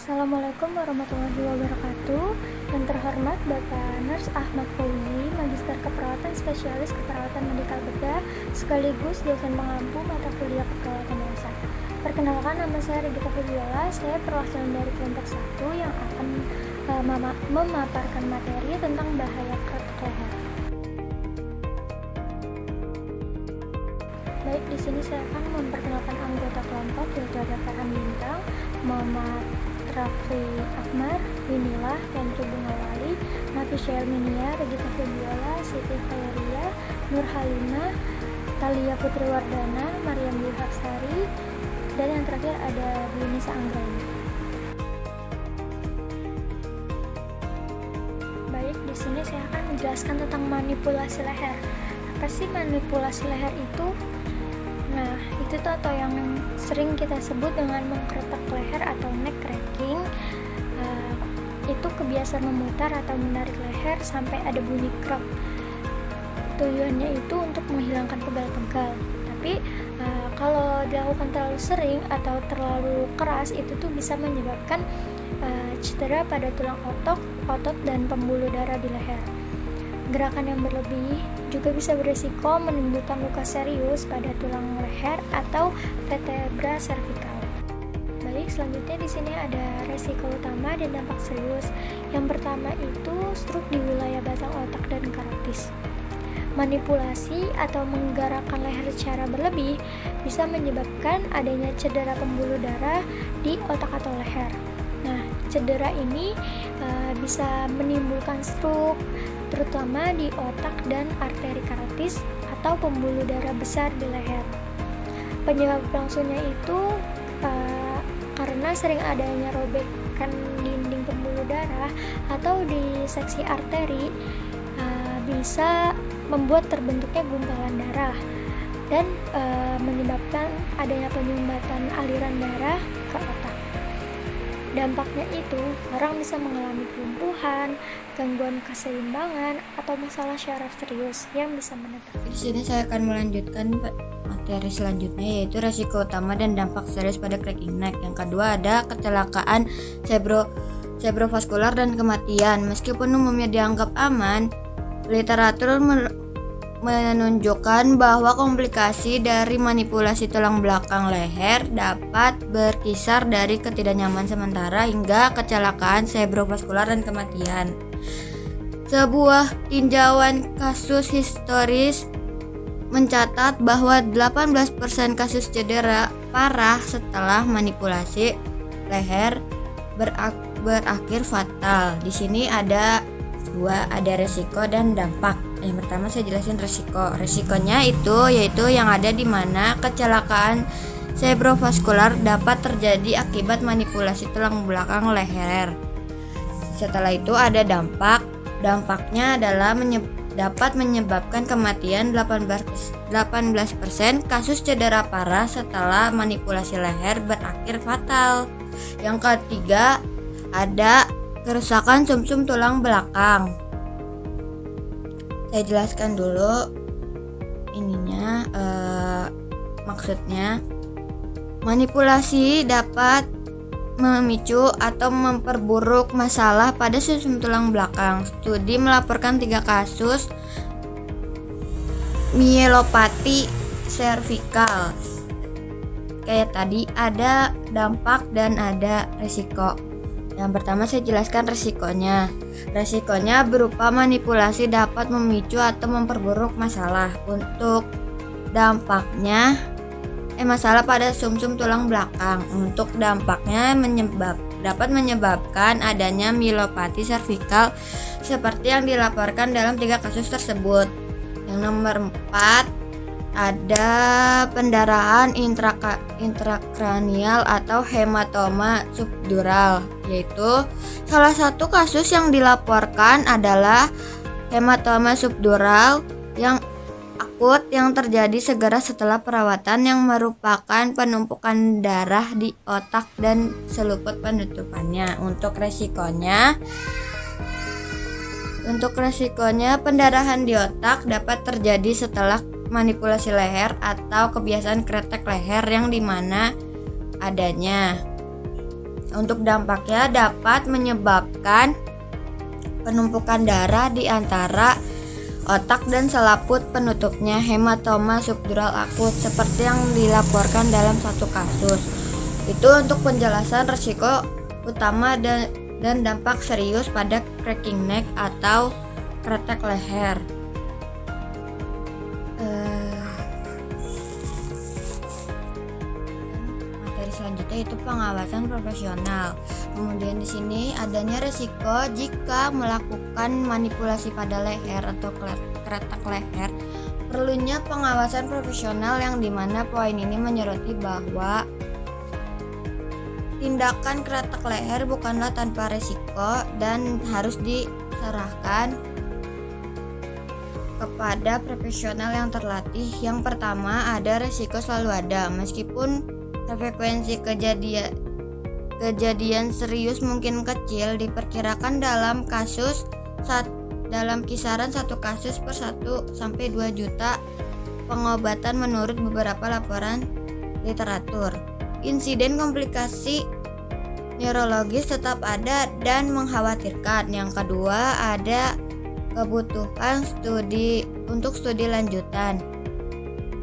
Assalamualaikum warahmatullahi wabarakatuh. Yang terhormat Bapak Nurs Ahmad Fauzi, Magister Keperawatan Spesialis Keperawatan Medikal Bedah, sekaligus dosen pengampu mata kuliah keperawatan dasar. Perkenalkan, nama saya Regita Febiola. Saya perwakilan dari kelompok 1 yang akan memaparkan materi tentang bahaya kretek leher. Baik, di sini saya akan memperkenalkan anggota kelompok, yaitu ada Farhan Bintang, Muhammad Raffi Akmar, Winilah, Henry Bungawali, Nafisya Elminia, Regita Febiola, Siti Khairia, Nur Halimah, Talia Putri Wardana, Mariam Yuhafsari, dan yang terakhir ada Yunisa Anggreni. Baik, di sini saya akan menjelaskan tentang manipulasi leher. Apa sih manipulasi leher itu? Nah, itu tuh atau yang sering kita sebut dengan mengkretek leher atau neck cracking. Itu kebiasaan memutar atau menarik leher sampai ada bunyi krek. Tujuannya itu untuk menghilangkan pegal-pegal. Tapi kalau dilakukan terlalu sering atau terlalu keras, itu tuh bisa menyebabkan cedera pada tulang otot dan pembuluh darah di leher. Gerakan yang berlebih juga bisa berisiko menimbulkan luka serius pada tulang leher atau vertebra cervical. Baik, selanjutnya di sini ada resiko utama dan dampak serius. Yang pertama itu stroke di wilayah batang otak dan karatis. Manipulasi atau menggerakkan leher secara berlebih bisa menyebabkan adanya cedera pembuluh darah di otak atau leher. Nah, cedera ini bisa menimbulkan stroke, terutama di otak dan arteri karatis atau pembuluh darah besar di leher. Penyebab langsungnya itu karena sering adanya robekan dinding pembuluh darah atau di seksi arteri, bisa membuat terbentuknya gumpalan darah dan menyebabkan adanya penyumbatan aliran darah ke otak. Dampaknya itu, orang bisa mengalami kelumpuhan, gangguan keseimbangan, atau masalah syaraf serius yang bisa menetap. Di sini saya akan melanjutkan materi selanjutnya, yaitu resiko utama dan dampak serius pada cracking neck. Yang kedua ada kecelakaan cerebrovaskular dan kematian. Meskipun umumnya dianggap aman, literatur menunjukkan bahwa komplikasi dari manipulasi tulang belakang leher dapat berkisar dari ketidaknyaman sementara hingga kecelakaan cerebrovaskular dan kematian. Sebuah tinjauan kasus historis mencatat bahwa 18% kasus cedera parah setelah manipulasi leher berakhir fatal. Di sini ada resiko dan dampak. Yang pertama saya jelasin resiko. Resikonya yaitu yang ada di mana kecelakaan cerebrovaskular dapat terjadi akibat manipulasi tulang belakang leher. Setelah itu ada dampak. Dampaknya adalah dapat menyebabkan kematian 18% kasus cedera parah setelah manipulasi leher berakhir fatal. Yang ketiga ada kerusakan sumsum tulang belakang. Saya jelaskan dulu maksudnya. Manipulasi dapat memicu atau memperburuk masalah pada sumsum tulang belakang. Studi melaporkan 3 kasus myelopati cervical. Kayak tadi, ada dampak dan ada resiko. Yang pertama saya jelaskan resikonya. Resikonya berupa manipulasi dapat memicu atau memperburuk masalah. Untuk dampaknya, masalah pada sumsum tulang belakang. Untuk dampaknya dapat menyebabkan adanya myelopati cervical seperti yang dilaporkan dalam 3 kasus tersebut. Yang nomor 4 ada pendarahan intrakranial atau hematoma subdural, yaitu salah satu kasus yang dilaporkan adalah hematoma subdural yang akut yang terjadi segera setelah perawatan yang merupakan penumpukan darah di otak dan seluput penutupannya. Untuk resikonya pendarahan di otak dapat terjadi setelah manipulasi leher atau kebiasaan kretek leher yang dimana adanya Untuk dampaknya dapat menyebabkan penumpukan darah di antara otak dan selaput penutupnya, hematoma subdural akut, seperti yang dilaporkan dalam satu kasus. Itu untuk penjelasan risiko utama dan dampak serius pada cracking neck atau kretek leher. Materi selanjutnya itu pengawasan profesional. Kemudian di sini adanya risiko jika melakukan manipulasi pada leher atau kretek leher. Perlunya pengawasan profesional yang dimana poin ini menyoroti bahwa tindakan kretek leher bukanlah tanpa risiko dan harus diserahkan kepada profesional yang terlatih. Yang pertama, ada risiko selalu ada, meskipun frekuensi kejadian serius mungkin kecil, diperkirakan dalam kisaran 1 kasus per 1 sampai 2 juta pengobatan menurut beberapa laporan literatur. Insiden komplikasi neurologis tetap ada dan mengkhawatirkan. Yang kedua, ada kebutuhan untuk studi lanjutan.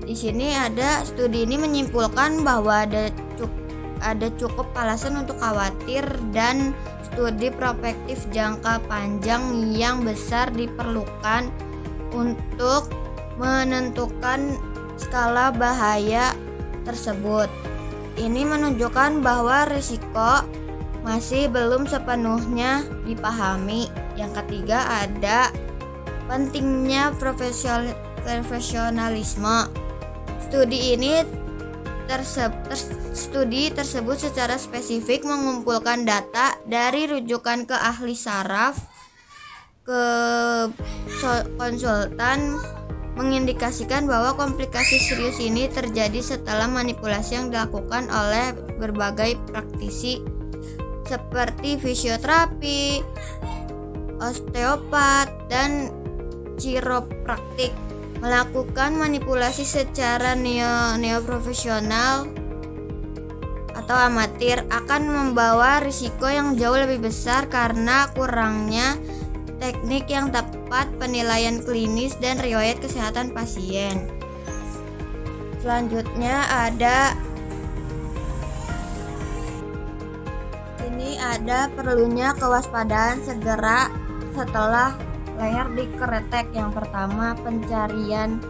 Di sini ada studi ini menyimpulkan bahwa ada cukup alasan untuk khawatir dan studi prospektif jangka panjang yang besar diperlukan untuk menentukan skala bahaya tersebut. Ini menunjukkan bahwa risiko masih belum sepenuhnya dipahami. Yang ketiga, ada pentingnya profesionalisme. Studi tersebut secara spesifik mengumpulkan data dari rujukan ke ahli saraf, ke konsultan, mengindikasikan bahwa komplikasi serius ini terjadi setelah manipulasi yang dilakukan oleh berbagai praktisi seperti fisioterapi, osteopat, dan chiropraktik. Melakukan manipulasi secara neoprofesional atau amatir akan membawa risiko yang jauh lebih besar karena kurangnya teknik yang tepat, penilaian klinis, dan riwayat kesehatan pasien. Selanjutnya ada perlunya kewaspadaan segera setelah leher dikretek. Yang pertama, pencarian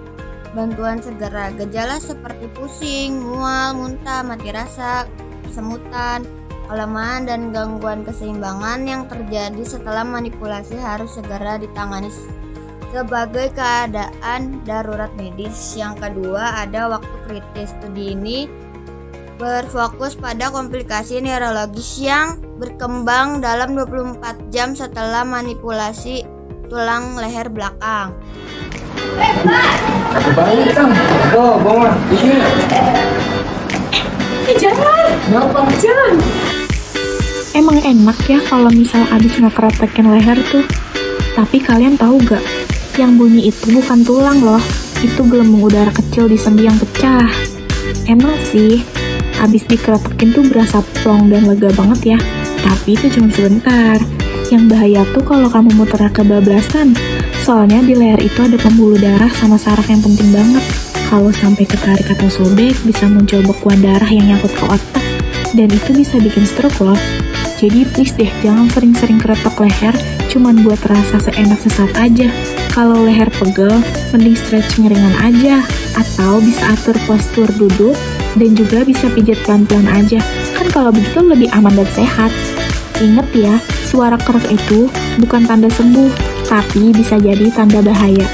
bantuan segera. Gejala seperti pusing, mual, muntah, mati rasa, kesemutan, kelemahan, dan gangguan keseimbangan yang terjadi setelah manipulasi harus segera ditangani sebagai keadaan darurat medis. Yang kedua, ada waktu kritis. Studi ini berfokus pada komplikasi neurologis yang berkembang dalam 24 jam setelah manipulasi tulang leher belakang. Jangan. Emang enak ya kalau misal abis ngekretekin leher tuh. Tapi kalian tahu gak, yang bunyi itu bukan tulang loh, itu gelembung udara kecil di sendi yang pecah. Emang sih, abis dikretekin tuh berasa plong dan lega banget ya, tapi itu cuma sebentar. Yang bahaya tuh kalau kamu muternya kebablasan, soalnya di leher itu ada pembuluh darah sama saraf yang penting banget. Kalau sampai ketarik atau sobek, bisa muncul bekuan darah yang nyangkut ke otak, dan itu bisa bikin stroke loh. Jadi please deh, jangan sering-sering kretek leher cuman buat rasa seenak sesaat aja. Kalau leher pegel, mending stretching ringan aja, atau bisa atur postur duduk, dan juga bisa pijat pelan-pelan aja. Kan kalau begitu lebih aman dan sehat. Ingat ya, suara kerek itu bukan tanda sembuh, tapi bisa jadi tanda bahaya.